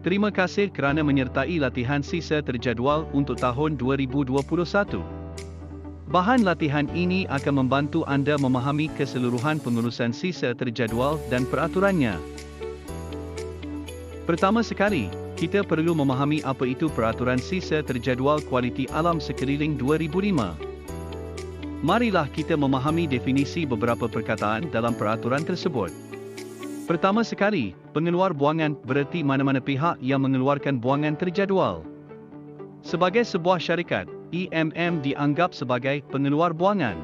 Terima kasih kerana menyertai latihan sisa terjadual untuk tahun 2021. Bahan latihan ini akan membantu anda memahami keseluruhan pengurusan sisa terjadual dan peraturannya. Pertama sekali, kita perlu memahami apa itu peraturan sisa terjadual kualiti alam sekeliling 2005. Marilah kita memahami definisi beberapa perkataan dalam peraturan tersebut. Pertama sekali, pengeluar buangan bererti mana-mana pihak yang mengeluarkan buangan terjadual. Sebagai sebuah syarikat, EMM dianggap sebagai pengeluar buangan.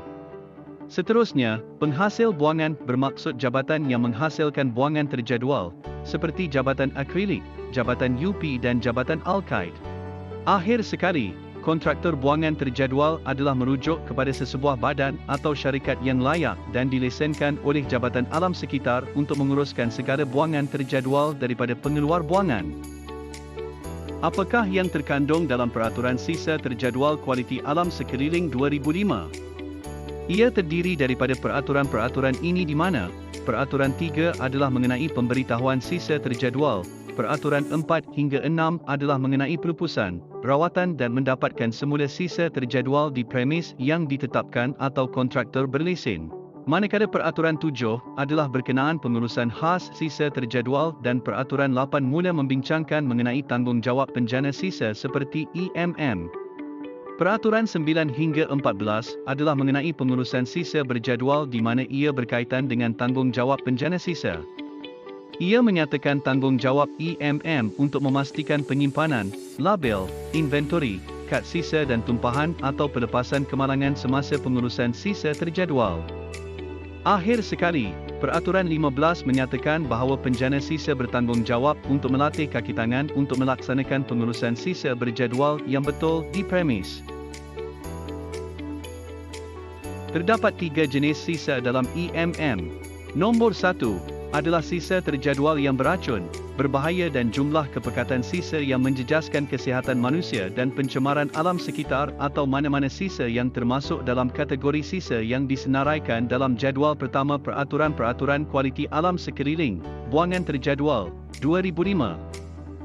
Seterusnya, penghasil buangan bermaksud jabatan yang menghasilkan buangan terjadual, seperti jabatan akrilik, jabatan UP dan jabatan alkaid. Akhir sekali, kontraktor buangan terjadual adalah merujuk kepada sesebuah badan atau syarikat yang layak dan dilesenkan oleh Jabatan Alam Sekitar untuk menguruskan segala buangan terjadual daripada pengeluar buangan. Apakah yang terkandung dalam peraturan sisa terjadual kualiti alam sekeliling 2005? Ia terdiri daripada peraturan-peraturan ini di mana Peraturan 3 adalah mengenai pemberitahuan sisa terjadual, Peraturan 4 hingga 6 adalah mengenai pelupusan, rawatan dan mendapatkan semula sisa terjadual di premis yang ditetapkan atau kontraktor berlesen. Manakala Peraturan 7 adalah berkenaan pengurusan khas sisa terjadual dan Peraturan 8 mula membincangkan mengenai tanggungjawab penjana sisa seperti EMM. Peraturan 9 hingga 14 adalah mengenai pengurusan sisa berjadual di mana ia berkaitan dengan tanggungjawab penjana sisa. Ia menyatakan tanggungjawab EMM untuk memastikan penyimpanan, label, inventory, kad sisa dan tumpahan atau pelepasan kemalangan semasa pengurusan sisa terjadual. Akhir sekali, Peraturan 15 menyatakan bahawa penjana sisa bertanggungjawab untuk melatih kaki tangan untuk melaksanakan pengurusan sisa berjadual yang betul di premis. Terdapat 3 jenis sisa dalam EMM. Nombor 1 adalah sisa terjadual yang beracun, berbahaya dan jumlah kepekatan sisa yang menjejaskan kesihatan manusia dan pencemaran alam sekitar atau mana-mana sisa yang termasuk dalam kategori sisa yang disenaraikan dalam jadual pertama Peraturan-Peraturan Kualiti Alam Sekeliling, Buangan Terjadual, 2005.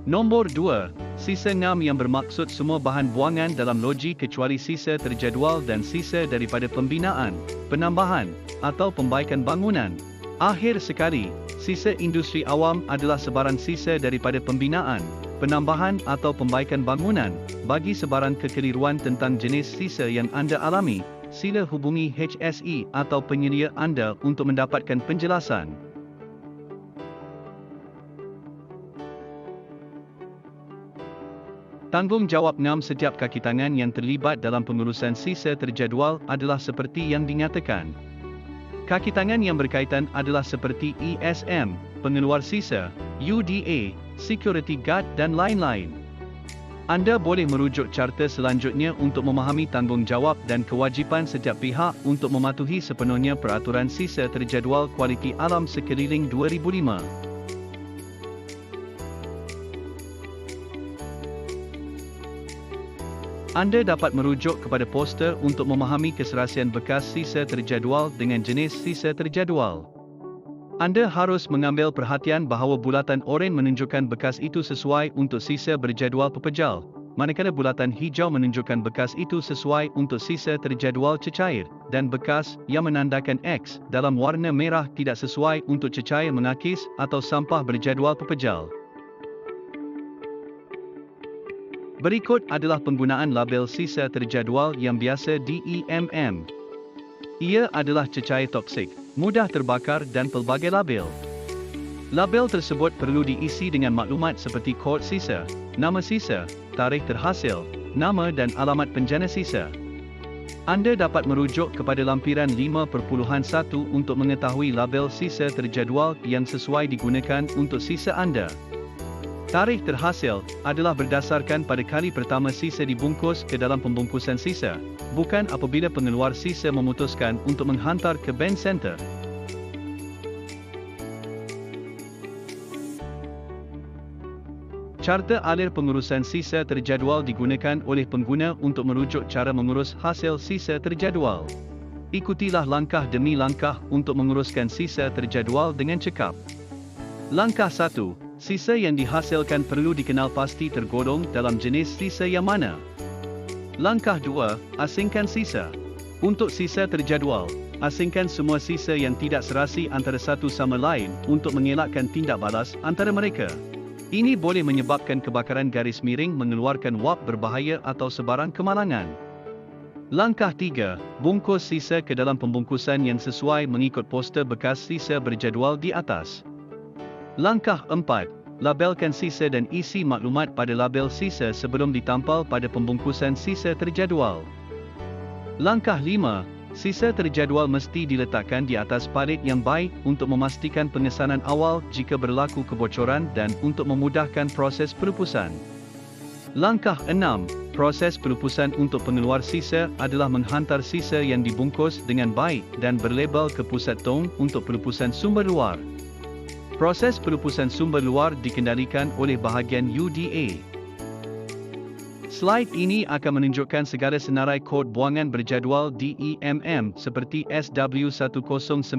Nombor 2, sisa ngam yang bermaksud semua bahan buangan dalam loji kecuali sisa terjadual dan sisa daripada pembinaan, penambahan, atau pembaikan bangunan. Akhir sekali, sisa industri awam adalah sebarang sisa daripada pembinaan, penambahan atau pembaikan bangunan. Bagi sebarang kekeliruan tentang jenis sisa yang anda alami, sila hubungi HSE atau penyelia anda untuk mendapatkan penjelasan. Tanggungjawab ngam setiap kaki tangan yang terlibat dalam pengurusan sisa terjadual adalah seperti yang dinyatakan. Kaki tangan yang berkaitan adalah seperti ESM, pengeluar sisa, UDA, security guard dan lain-lain. Anda boleh merujuk carta selanjutnya untuk memahami tanggungjawab dan kewajipan setiap pihak untuk mematuhi sepenuhnya Peraturan Sisa Terjadual Kualiti Alam Sekeliling 2005. Anda dapat merujuk kepada poster untuk memahami keserasian bekas sisa terjadual dengan jenis sisa terjadual. Anda harus mengambil perhatian bahawa bulatan oranye menunjukkan bekas itu sesuai untuk sisa berjadual pepejal, manakala bulatan hijau menunjukkan bekas itu sesuai untuk sisa terjadual cecair, dan bekas yang menandakan X dalam warna merah tidak sesuai untuk cecair mengakis atau sampah berjadual pepejal. Berikut adalah penggunaan label sisa terjadual yang biasa di EMM. Ia adalah cecair toksik, mudah terbakar dan pelbagai label. Label tersebut perlu diisi dengan maklumat seperti kod sisa, nama sisa, tarikh terhasil, nama dan alamat penjana sisa. Anda dapat merujuk kepada lampiran 5.1 untuk mengetahui label sisa terjadual yang sesuai digunakan untuk sisa anda. Tarikh terhasil adalah berdasarkan pada kali pertama sisa dibungkus ke dalam pembungkusan sisa, bukan apabila pengeluar sisa memutuskan untuk menghantar ke bank center. Carta alir pengurusan sisa terjadual digunakan oleh pengguna untuk merujuk cara mengurus hasil sisa terjadual. Ikutilah langkah demi langkah untuk menguruskan sisa terjadual dengan cekap. Langkah 1. Sisa yang dihasilkan perlu dikenal pasti tergolong dalam jenis sisa yang mana. Langkah 2, asingkan sisa. Untuk sisa terjadual, asingkan semua sisa yang tidak serasi antara satu sama lain untuk mengelakkan tindak balas antara mereka. Ini boleh menyebabkan kebakaran garis miring, mengeluarkan wap berbahaya atau sebarang kemalangan. Langkah 3, bungkus sisa ke dalam pembungkusan yang sesuai mengikut poster bekas sisa berjadual di atas. Langkah 4, labelkan sisa dan isi maklumat pada label sisa sebelum ditampal pada pembungkusan sisa terjadual. Langkah 5, sisa terjadual mesti diletakkan di atas palet yang baik untuk memastikan pengesanan awal jika berlaku kebocoran dan untuk memudahkan proses pelupusan. Langkah 6, proses pelupusan untuk pengeluar sisa adalah menghantar sisa yang dibungkus dengan baik dan berlabel ke pusat tong untuk pelupusan sumber luar. Proses pelupusan sumber luar dikendalikan oleh bahagian UDA. Slide ini akan menunjukkan segala senarai kod buangan berjadual DEMM seperti SW109,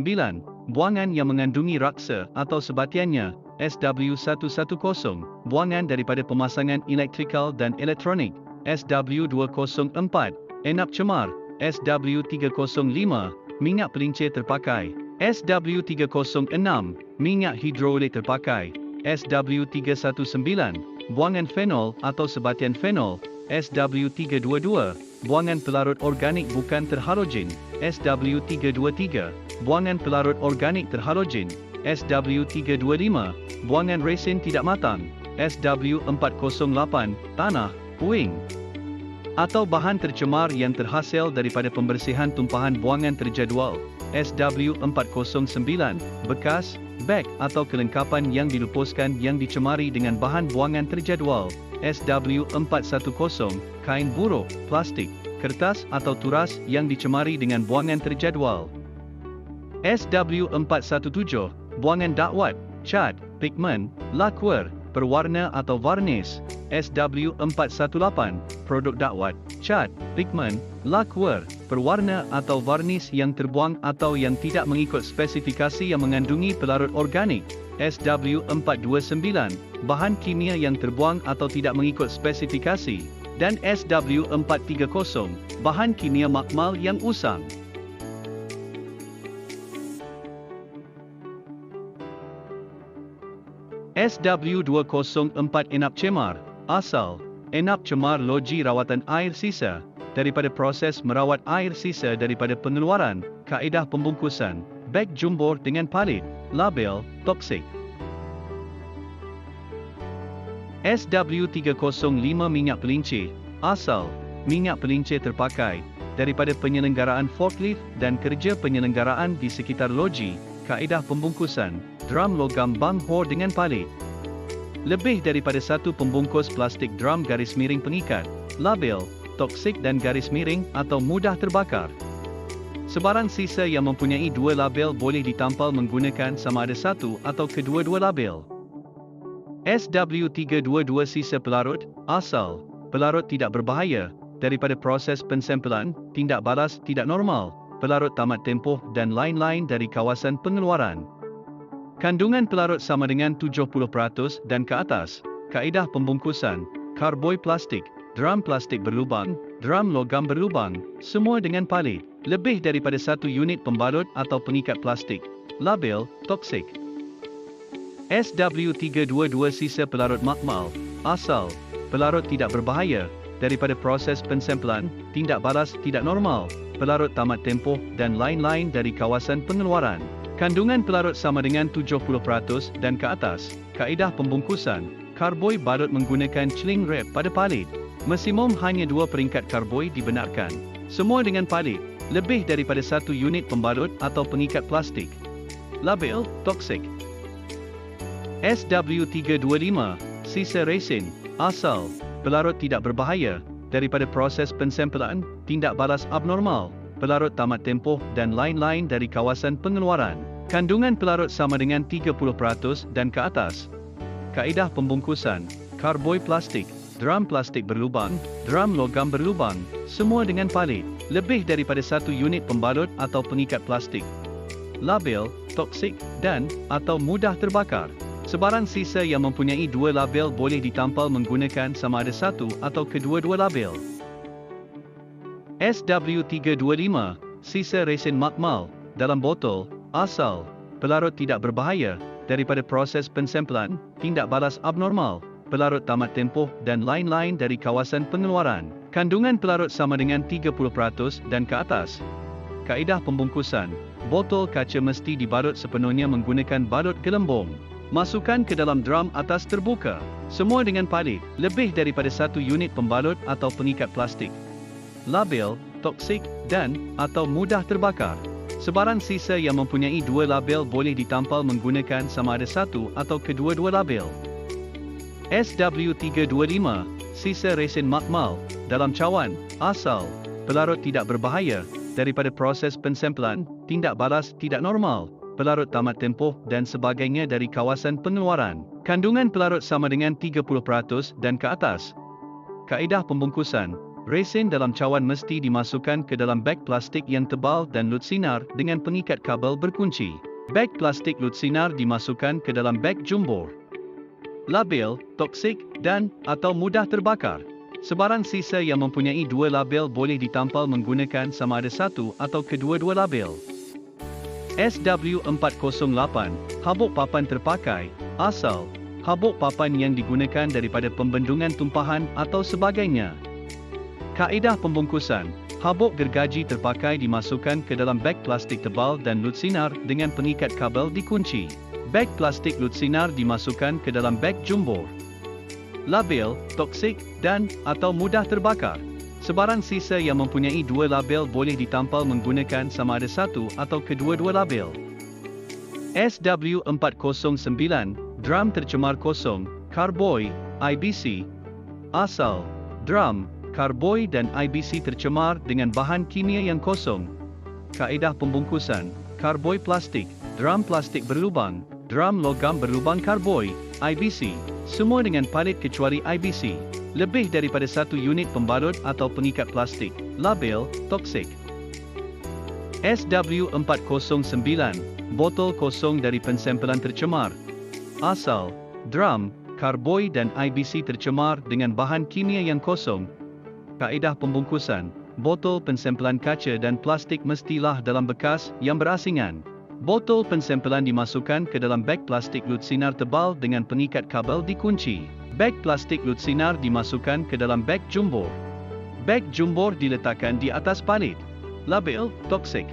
buangan yang mengandungi raksa atau sebatiannya, SW110, buangan daripada pemasangan elektrikal dan elektronik, SW204, enap cemar, SW305, minyak pelincir terpakai, SW306, minyak hidrolik terpakai, SW319, buangan fenol atau sebatian fenol, SW322, buangan pelarut organik bukan terhalogen, SW323, buangan pelarut organik terhalogen, SW325, buangan resin tidak matang, SW408, tanah, puing, atau bahan tercemar yang terhasil daripada pembersihan tumpahan buangan terjadual, SW409, bekas, beg atau kelengkapan yang dilupuskan yang dicemari dengan bahan buangan terjadual, SW410, kain buruk, plastik, kertas atau turas yang dicemari dengan buangan terjadual, SW417, buangan dakwat, cat, pigmen, lakuer, perwarna atau varnis, SW418, produk dakwat, cat, pigmen, lakuer, perwarna atau varnis yang terbuang atau yang tidak mengikut spesifikasi yang mengandungi pelarut organik, SW429, bahan kimia yang terbuang atau tidak mengikut spesifikasi, dan SW430, bahan kimia makmal yang usang. SW204 enap cemar, asal, enap cemar loji rawatan air sisa, daripada proses merawat air sisa daripada pengeluaran, kaedah pembungkusan, beg jumbor dengan palit, label, toksik. SW305 minyak pelincir, asal, minyak pelincir terpakai, daripada penyelenggaraan forklift dan kerja penyelenggaraan di sekitar loji, kaedah pembungkusan, drum logam bang hor dengan palit. Lebih daripada satu pembungkus plastik drum garis miring pengikat, label, toksik dan garis miring atau mudah terbakar. Sebarang sisa yang mempunyai dua label boleh ditampal menggunakan sama ada satu atau kedua-dua label. SW322 sisa pelarut, asal, pelarut tidak berbahaya, daripada proses pensampelan, tindak balas tidak normal, pelarut tamat tempoh dan lain-lain dari kawasan pengeluaran. Kandungan pelarut sama dengan 70% dan ke atas, kaedah pembungkusan, karboi plastik, drum plastik berlubang, drum logam berlubang, semua dengan palit, lebih daripada satu unit pembalut atau pengikat plastik, label, toksik. SW322 sisa pelarut makmal, asal, pelarut tidak berbahaya, daripada proses pensampelan, tindak balas tidak normal, pelarut tamat tempoh dan lain-lain dari kawasan pengeluaran. Kandungan pelarut sama dengan 70% dan ke atas, kaedah pembungkusan, karboi balut menggunakan cling wrap pada palit. Maksimum hanya 2 peringkat karboi dibenarkan. Semua dengan palit, lebih daripada satu unit pembalut atau pengikat plastik. Label, toksik. SW325, sisa resin, asal, pelarut tidak berbahaya, daripada proses pensampelan, tindak balas abnormal, pelarut tamat tempoh dan lain-lain dari kawasan pengeluaran. Kandungan pelarut sama dengan 30% dan ke atas. Kaedah pembungkusan, karboi plastik, drum plastik berlubang, drum logam berlubang, semua dengan palit, lebih daripada satu unit pembalut atau pengikat plastik. Label, toksik dan atau mudah terbakar. Sebarang sisa yang mempunyai dua label boleh ditampal menggunakan sama ada satu atau kedua-dua label. SW325, sisa resin makmal, dalam botol, asal, pelarut tidak berbahaya, daripada proses pensempelan, tindak balas abnormal, pelarut tamat tempoh dan lain-lain dari kawasan pengeluaran. Kandungan pelarut sama dengan 30% dan ke atas. Kaedah pembungkusan, botol kaca mesti dibarut sepenuhnya menggunakan balut gelembung. Masukkan ke dalam drum atas terbuka. Semua dengan palit, lebih daripada 1 unit pembalut atau pengikat plastik. Label, toksik dan atau mudah terbakar. Sebarang sisa yang mempunyai dua label boleh ditampal menggunakan sama ada satu atau kedua-dua label. SW325, sisa resin makmal, dalam cawan, asal, pelarut tidak berbahaya, daripada proses pensempelan, tindak balas tidak normal, pelarut tamat tempoh dan sebagainya dari kawasan pengeluaran. Kandungan pelarut sama dengan 30% dan ke atas. Kaedah pembungkusan, resin dalam cawan mesti dimasukkan ke dalam beg plastik yang tebal dan lut sinar dengan pengikat kabel berkunci. Beg plastik lut sinar dimasukkan ke dalam beg jumbo. Label, toksik dan atau mudah terbakar. Sebarang sisa yang mempunyai dua label boleh ditampal menggunakan sama ada satu atau kedua-dua label. SW408, habuk papan terpakai, asal, habuk papan yang digunakan daripada pembendungan tumpahan atau sebagainya. Kaedah pembungkusan, habuk gergaji terpakai dimasukkan ke dalam beg plastik tebal dan lut sinar dengan pengikat kabel dikunci. Beg plastik lut sinar dimasukkan ke dalam beg jumbo. Label, toksik dan atau mudah terbakar. Sebarang sisa yang mempunyai dua label boleh ditampal menggunakan sama ada satu atau kedua-dua label. SW409, drum tercemar kosong, Carboy, IBC. Asal, drum, Carboy dan IBC tercemar dengan bahan kimia yang kosong. Kaedah pembungkusan, Carboy plastik, drum plastik berlubang, drum logam berlubang Carboy, IBC, semua dengan palit kecuali IBC. Lebih daripada 1 unit pembalut atau pengikat plastik. Label, toksik. SW409, botol kosong dari pensempelan tercemar. Asal, drum, Carboy dan IBC tercemar dengan bahan kimia yang kosong. Kaedah pembungkusan, botol pensempelan kaca dan plastik mestilah dalam bekas yang berasingan. Botol pensempelan dimasukkan ke dalam beg plastik lut sinar tebal dengan pengikat kabel dikunci. Beg plastik lut sinar dimasukkan ke dalam beg jumbor. Beg jumbor diletakkan di atas palit. Label, toksik.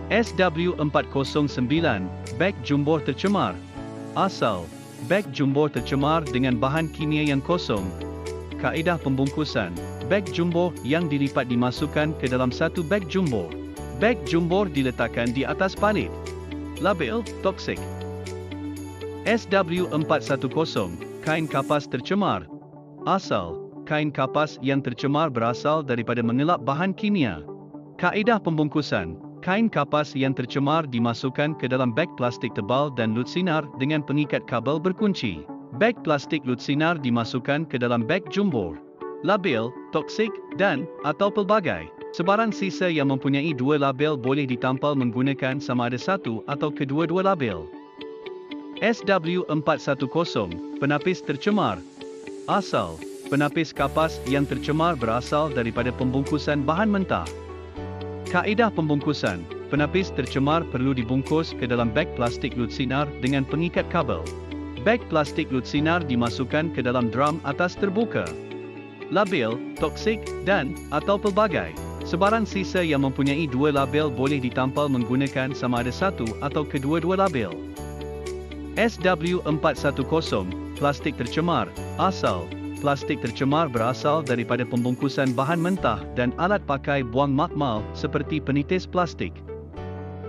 SW409, beg jumbor tercemar. Asal, beg jumbor tercemar dengan bahan kimia yang kosong. Kaedah pembungkusan, beg jumbo yang dilipat dimasukkan ke dalam satu beg jumbo. Beg jumbo diletakkan di atas palit. Label, toksik. SW410, kain kapas tercemar. Asal, kain kapas yang tercemar berasal daripada mengelap bahan kimia. Kaedah pembungkusan, kain kapas yang tercemar dimasukkan ke dalam beg plastik tebal dan lut sinar dengan pengikat kabel berkunci. Beg plastik lut sinar dimasukkan ke dalam beg jumbo. Label, toksik dan atau pelbagai. Sebarang sisa yang mempunyai dua label boleh ditampal menggunakan sama ada satu atau kedua-dua label. SW410, penapis tercemar. Asal, penapis kapas yang tercemar berasal daripada pembungkusan bahan mentah. Kaedah pembungkusan, penapis tercemar perlu dibungkus ke dalam beg plastik lut sinar dengan pengikat kabel. Beg plastik lut sinar dimasukkan ke dalam drum atas terbuka. Label, toksik dan atau pelbagai. Sebarang sisa yang mempunyai dua label boleh ditampal menggunakan sama ada satu atau kedua-dua label. SW410, plastik tercemar. Asal, plastik tercemar berasal daripada pembungkusan bahan mentah dan alat pakai buang makmal seperti penitis plastik.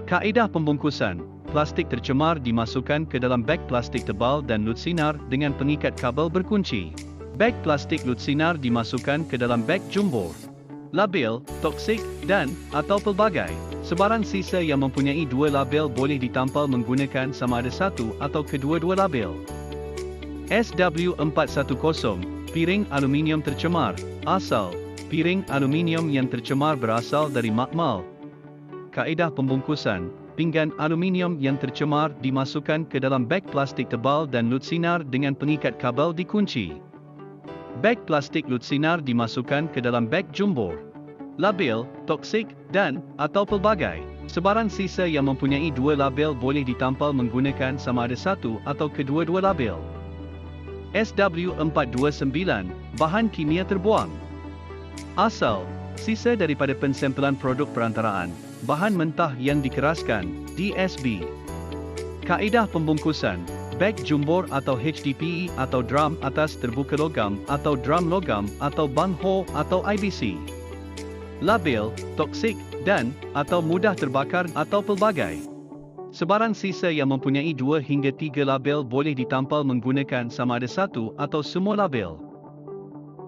Kaedah pembungkusan, plastik tercemar dimasukkan ke dalam beg plastik tebal dan lut sinar dengan pengikat kabel berkunci. Beg plastik lut sinar dimasukkan ke dalam beg jumbo. Label, toksik dan atau pelbagai. Sebarang sisa yang mempunyai dua label boleh ditampal menggunakan sama ada satu atau kedua-dua label. SW410, piring aluminium tercemar. Asal, piring aluminium yang tercemar berasal dari makmal. Kaedah pembungkusan, pinggan aluminium yang tercemar dimasukkan ke dalam beg plastik tebal dan lutsinar dengan pengikat kabel dikunci. Beg plastik lutsinar dimasukkan ke dalam beg jumbor, label, toksik, dan atau pelbagai. Sebarang sisa yang mempunyai dua label boleh ditampal menggunakan sama ada satu atau kedua-dua label. SW429, bahan kimia terbuang. Asal, sisa daripada pensempelan produk perantaraan, bahan mentah yang dikeraskan, DSB. Kaedah pembungkusan, beg jumbor atau HDPE atau drum atas terbuka logam atau drum logam atau bangho atau IBC. Label, toksik, dan atau mudah terbakar atau pelbagai. Sebarang sisa yang mempunyai 2 hingga 3 label boleh ditampal menggunakan sama ada satu atau semua label.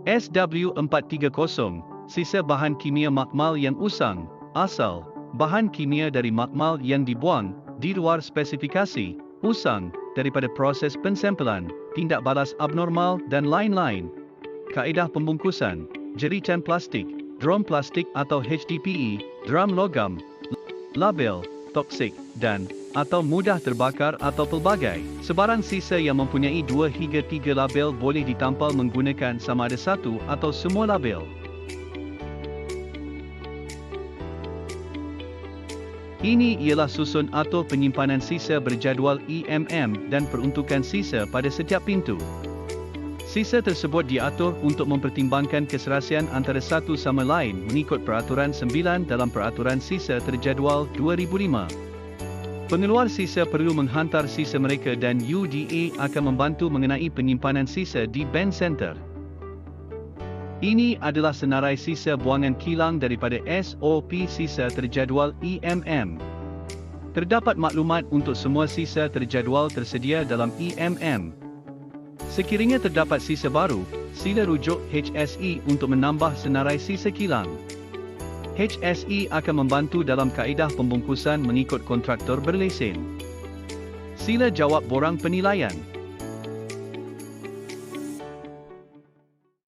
SW430, sisa bahan kimia makmal yang usang. Asal, bahan kimia dari makmal yang dibuang di luar spesifikasi, usang, daripada proses pensempelan, tindak balas abnormal dan lain-lain. Kaedah pembungkusan, jerican plastik, drum plastik atau HDPE, drum logam, label, toksik, dan atau mudah terbakar atau pelbagai. Sebarang sisa yang mempunyai 2 hingga 3 label boleh ditampal menggunakan sama ada satu atau semua label. Ini ialah susun atur penyimpanan sisa berjadual EMM dan peruntukan sisa pada setiap pintu. Sisa tersebut diatur untuk mempertimbangkan keserasian antara satu sama lain mengikut Peraturan 9 dalam Peraturan Sisa Terjadual 2005. Pengeluar sisa perlu menghantar sisa mereka dan UDA akan membantu mengenai penyimpanan sisa di Band Center. Ini adalah senarai sisa buangan kilang daripada SOP Sisa Terjadual EMM. Terdapat maklumat untuk semua sisa terjadual tersedia dalam EMM. Sekiranya terdapat sisa baru, sila rujuk HSE untuk menambah senarai sisa kilang. HSE akan membantu dalam kaedah pembungkusan mengikut kontraktor berlesen. Sila jawab borang penilaian.